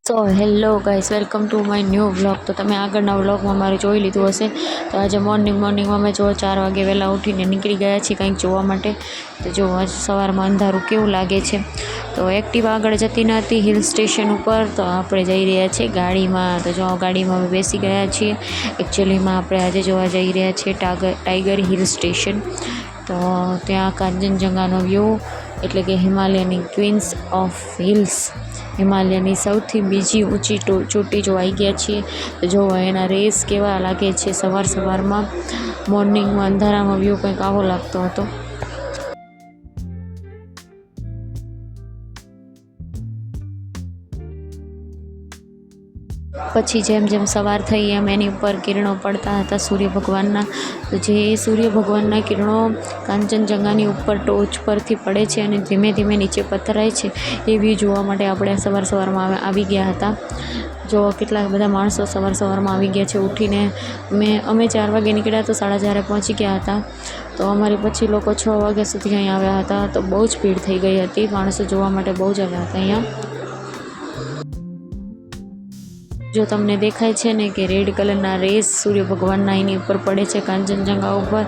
So hello guys, welcome to my new vlog. તો તમે આગળના વ્લોગમાં મારે જોઈ લીધું હશે. તો આજે મોર્નિંગમાં અમે જો 4 વાગે વહેલા ઉઠીને નીકળી ગયા છીએ કંઈક જોવા માટે. તો જો આજ સવારમાં અંધારું કેવું લાગે છે. તો એક્ટિવા આગળ જતી નહોતી હિલ સ્ટેશન ઉપર, તો આપણે જઈ રહ્યા છીએ ગાડીમાં. તો જો ગાડીમાં અમે બેસી ગયા છીએ. એકચ્યુઅલીમાં આપણે આજે જોવા જઈ રહ્યા છીએ ટાઈગર હિલ સ્ટેશન. તો ત્યાં કાંચનજંગાનો વ્યૂ, એટલે કે હિમાલયની ક્વીન્સ ઓફ હિલ્સ, હિમાલયની સૌથી બીજી ઊંચી ચોટી જો આવી ગયા છીએ. તો જો એના રેસ કેવા લાગે છે સવારમાં મોર્નિંગમાં અંધારામાં વ્યૂ કંઈક આવો લાગતો હતો. પછી જેમ જેમ સવાર થઈ એમ એની ઉપર કિરણો પડતા હતા સૂર્ય ભગવાનના. તો જે સૂર્ય ભગવાનના કિરણો કાંચનજંગાની ઉપર ટોચ પરથી પડે છે અને ધીમે ધીમે નીચે પથરાય છે, એ વ્યૂ જોવા માટે આપણે સવારમાં આવી ગયા હતા. જો કેટલા બધા માણસો સવારમાં આવી ગયા છે ઉઠીને. અમે 4 વાગે નીકળ્યા તો 4:30 પહોંચી ગયા હતા. તો અમારી પછી લોકો 6 વાગ્યા સુધી અહીં આવ્યા હતા. તો બહુ જ ભીડ થઈ ગઈ હતી, માણસો જોવા માટે બહુ જ આવ્યા હતા અહીંયા. જો તમને દેખાય છે ને કે રેડ કલરના રેસ સૂર્ય ભગવાનના એની ઉપર પડે છે કાંચનજંગા ઉપર.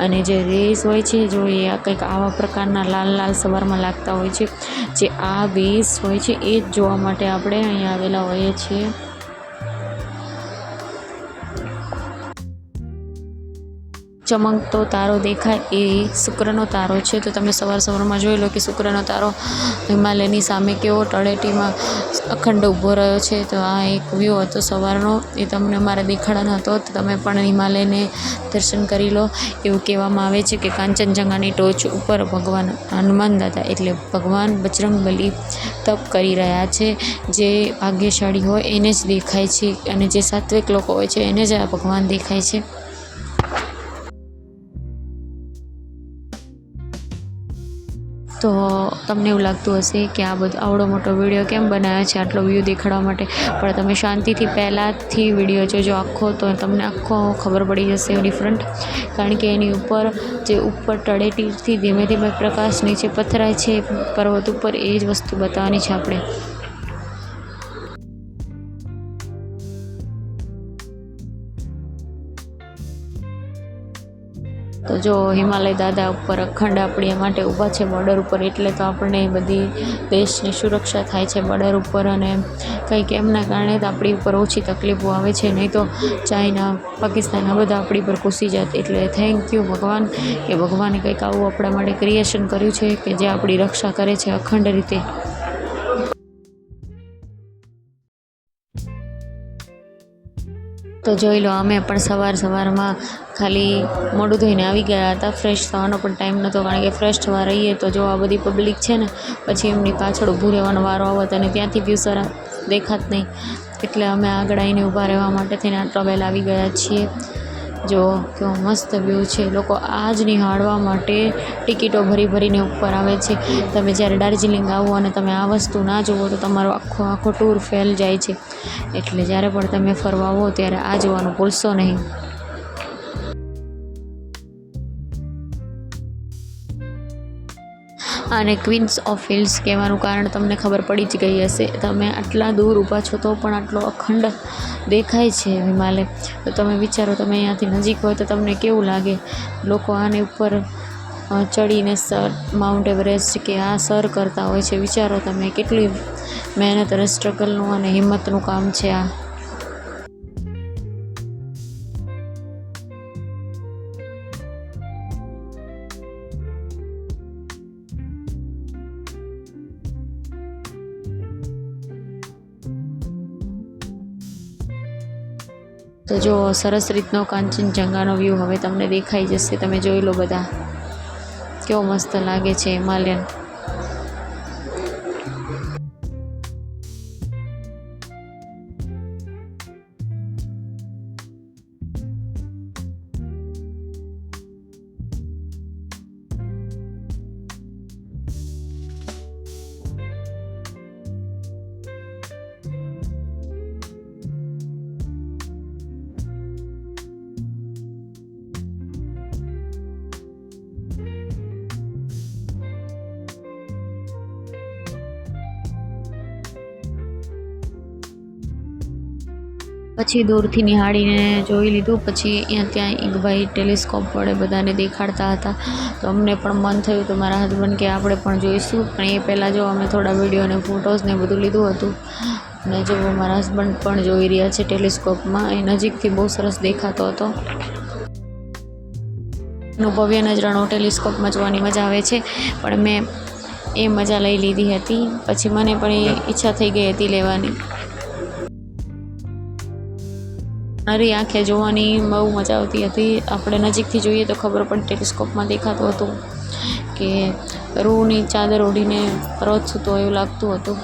અને જે રેસ હોય છે જો એ કંઈક આવા પ્રકારના લાલ સવારમાં લાગતા હોય છે. જે આ વેસ હોય છે એ જ જોવા માટે આપણે અહીંયા આવેલા હોઈએ છીએ. ચમકતો તારો દેખાય એ શુક્રનો તારો છે. તો તમે સવારમાં જોઈ લો કે શુક્રનો તારો હિમાલયની સામે કેવો તળેટીમાં અખંડ ઊભો રહ્યો છે. તો આ એક વ્યૂ હતો સવારનો, એ તમને મારે દેખાડવાનો હતો. તો તમે પણ હિમાલયને દર્શન કરી લો. એવું કહેવામાં આવે છે કે કાંચનજંગાની ટોચ ઉપર ભગવાન હનુમાન દાદા, એટલે ભગવાન બજરંગબલી તપ કરી રહ્યા છે. જે ભાગ્યશાળી હોય એને જ દેખાય છે, અને જે સાત્વિક લોકો હોય છે એને જ આ ભગવાન દેખાય છે. તો તમને એવું લાગતું હશે કે આવડો મોટો વિડીયો કેમ બનાવ્યો છે આટલો વ્યૂ દેખાડવા માટે, પણ તમે શાંતિથી પહેલાંથી વિડીયો જોજો આખો, તો તમને આખો ખબર પડી જશે ડિફરન્ટ. કારણ કે એની ઉપર જે ઉપર તળેટીથી ધીમે ધીમે પ્રકાશ નીચે પથરાય છે પર્વત ઉપર, એ જ વસ્તુ બતાવવાની છે આપણે. તો જો હિમાલય દાદા ઉપર અખંડ આપણી માટે ઊભા છે બોર્ડર ઉપર, એટલે તો આપણને બધી દેશની સુરક્ષા થાય છે બોર્ડર ઉપર. અને કંઈક એમના કારણે જ આપણી ઉપર ઓછી તકલીફો આવે છે, નહીં તો ચાઇના, પાકિસ્તાન આ બધા આપણી પર ઘૂસી જાત. એટલે થેન્ક યુ ભગવાન, કે ભગવાને કંઈક આવું આપણા માટે ક્રિએશન કર્યું છે કે જે આપણી રક્ષા કરે છે અખંડ રીતે. તો જોઈ લો, અમે પણ સવારમાં ખાલી મોઢું ધોઈને આવી ગયા હતા. ફ્રેશ થવાનો પણ ટાઈમ નહોતો, કારણ કે ફ્રેશ થવા રહીએ તો જો આ બધી પબ્લિક છે ને, પછી એમની પાછળ ઊભું રહેવાનો વારો આવત અને ત્યાંથી વ્યૂ સારા દેખાત નહીં. એટલે અમે આગળ આવીને ઊભા રહેવા માટે થઈને આટલા વહેલા આવી ગયા છીએ. જો કેવો મસ્ત વ્યૂ છે. લોકો આ જ નિહાળવા માટે ટિકિટો ભરીને ઉપર આવે છે. તમે જ્યારે દાર્જિલિંગ આવો અને તમે આ વસ્તુ ના જુઓ તો તમારો આખો ટૂર ફેલ જાય છે. એટલે જ્યારે પણ તમે ફરવા આવો ત્યારે આ જોવાનું ભૂલશો નહીં. અને ક્વીન્સ ઓફ હિલ્સ કહેવાનું કારણ તમને ખબર પડી જ ગઈ હશે. તમે આટલા દૂર ઊભા છો તો પણ આટલો અખંડ દેખાય છે હિમાલય. તો તમે વિચારો, તમે અહીંયાથી નજીક હોય તો તમને કેવું લાગે. લોકો આને ઉપર ચડીને માઉન્ટ એવરેસ્ટ કે આ સર કરતા હોય છે. વિચારો તમે કેટલી મહેનત અને સ્ટ્રગલનું અને હિંમતનું કામ છે આ. તો જો સરસ રીતનો કાંચનજંગાનો વ્યૂ હવે તમને દેખાઈ જશે. તમે જોઈ લો બધા, કેવો મસ્ત લાગે છે હિમાલયન. પછી દૂરથી નિહાળીને જોઈ લીધું. પછી ત્યાં એક ભાઈ ટેલિસ્કોપ વડે બધાને દેખાડતા હતા, તો અમને પણ મન થયું તો મારા હસબન્ડ કે આપણે પણ જોઈશું. પણ એ પહેલાં જો અમે થોડા વિડીયો અને ફોટોઝને બધું લીધું હતું. અને જો મારા હસબન્ડ પણ જોઈ રહ્યા છે ટેલિસ્કોપમાં, એ નજીકથી બહુ સરસ દેખાતો હતો. ભવ્ય નજરાણો ટેલિસ્કોપમાં જોવાની મજા આવે છે, પણ મેં એ મજા લઈ લીધી હતી. પછી મને પણ એ ઈચ્છા થઈ ગઈ હતી લેવાની. મારી આંખે જોવાની બહુ મજા આવતી હતી. આપણે નજીકથી જોઈએ તો ખબર પણ ટેલિસ્કોપમાં દેખાતું હતું કે રૂની ચાદર ઓઢીને પર્વત સૂતો એવું લાગતું હતું.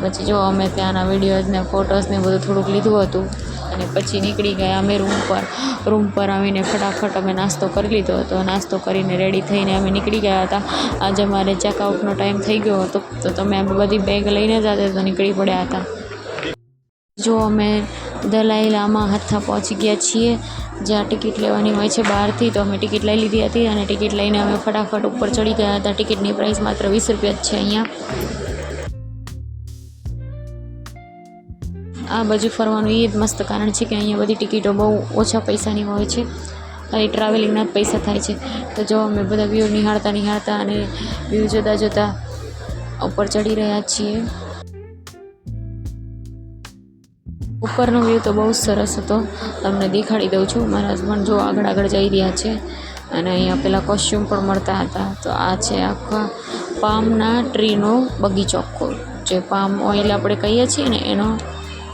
પછી જો અમે ત્યાંના વિડીયોઝને ફોટોઝને બધું થોડુંક લીધું હતું અને પછી નીકળી ગયા અમે રૂમ પર આવીને ફટાફટ અમે નાસ્તો કરી લીધો હતો. નાસ્તો કરીને રેડી થઈને અમે નીકળી ગયા હતા. આજે અમારે ચેકઆઉટનો ટાઈમ થઈ ગયો હતો, તો તમે બધી બેગ લઈને જ તો નીકળી પડ્યા હતા. જો અમે દલાઈ લામા હાથા પહોંચી ગયા છીએ, જ્યાં ટિકિટ લેવાની હોય છે બહારથી. તો અમે ટિકિટ લઈ લીધી હતી અને ટિકિટ લઈને અમે ફટાફટ ઉપર ચડી ગયા હતા. ટિકિટની પ્રાઇસ માત્ર 20 રૂપિયા જ છે અહીંયા. આ બાજુ ફરવાનું એ જ મસ્ત કારણ છે કે અહીંયા બધી ટિકિટો બહુ ઓછા પૈસાની હોય છે, ખાલી ટ્રાવેલિંગના જ પૈસા થાય છે. તો જો અમે બધા વ્યૂ નિહાળતા અને વ્યૂ જોતા ઉપર ચડી રહ્યા છીએ. ઉપરનો વ્યૂ તો બહુ સરસ હતો, તમને દેખાડી દઉં છું. મારા હસબન્ડ જો આગળ જઈ રહ્યા છે અને અહીંયા પેલા કોસ્ચ્યુમ પણ મળતા હતા. તો આ છે આખા પામના ટ્રીનો બગીચો, જે પામ ઓઇલ આપણે કહીએ છીએ ને એનો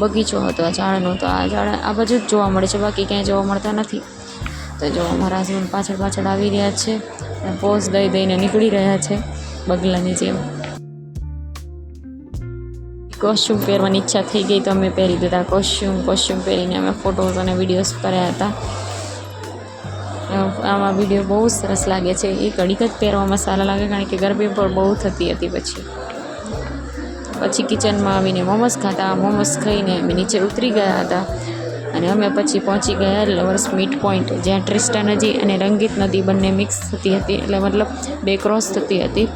બગીચો હતો આ ઝાડનો. તો આ ઝાડ આ બાજુ જ જોવા મળે છે, બાકી ક્યાંય જોવા મળતા નથી. તો જો મારા હસબન્ડ પાછળ આવી રહ્યા છે અને પોઝ દઈને નીકળી રહ્યા છે બગલાની જેમ. કોસ્ચ્યુમ પહેરવાની ઈચ્છા થઈ ગઈ તો અમે પહેરી દીધા કોસ્ચ્યુમ પહેરીને અમે ફોટોઝ અને વિડીયોઝ કર્યા હતા. આમાં વિડીયો બહુ સરસ લાગે છે. એ ઘડીક જ પહેરવામાં સારા લાગે, કારણ કે ગરમી પણ બહુ થતી હતી. પછી કિચનમાં આવીને મોમોસ ખાતા. મોમોસ ખાઈને અમે નીચે ઉતરી ગયા હતા અને અમે પછી પહોંચી ગયા લવર્સ મીટ પોઈન્ટ, જ્યાં ટ્રિસ્ટા નદી અને રંગીત નદી બંને મિક્સ થતી હતી, એટલે મતલબ બે ક્રોસ થતી હતી.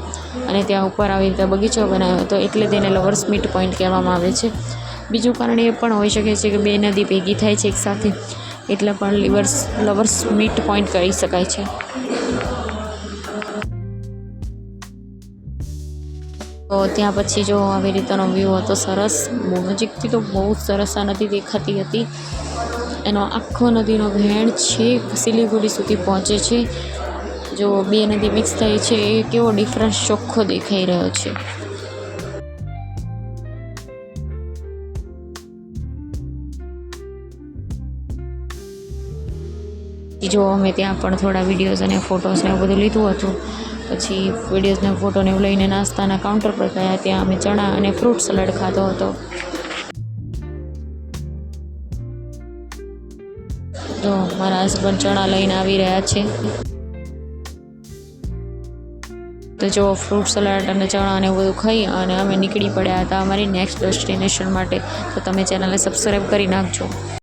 અને ત્યાં ઉપર આવી રીતે બગીચો બનાવ્યો હતો, એટલે તેને લવર્સ મીટ પોઈન્ટ કહેવામાં આવે છે. બીજું કારણ એ પણ હોઈ શકે છે કે બે નદી ભેગી થાય છે એકસાથે, એટલે પણ લવર્સ મીટ પોઈન્ટ કહી શકાય છે. તો ત્યાં પછી જો આવી રીતનો વ્યૂ હતો સરસ. બહુ નજીકથી તો બહુ સરસ આ નદી દેખાતી હતી. એનો આખો નદીનો વહેણ છેક સિલિગુડી સુધી પહોંચે છે. જો બે નદી મિક્સ થઈ છે, એ કેવો ડિફરન્સ ચોખ્ખો દેખાઈ રહ્યો છે. જો અમે ત્યાં પણ થોડા વિડીયોઝ અને ફોટોઝને એવું બધું લીધું હતું. પછી વિડીયોઝને ફોટોને એવું લઈને નાસ્તાના કાઉન્ટર પર ગયા. ત્યાં અમે ચણા અને ફ્રૂટ સલાડ ખાધો હતો. જો મારા હસબન્ડ ચણા લઈને આવી રહ્યા છે. તો જો ફ્રૂટ સલાડ અને ચણા અને એવું બધું ખાઈ અને અમે નીકળી પડ્યા હતા અમારી નેક્સ્ટ ડેસ્ટિનેશન માટે. તો તમે ચેનલને સબસ્ક્રાઈબ કરી નાખજો.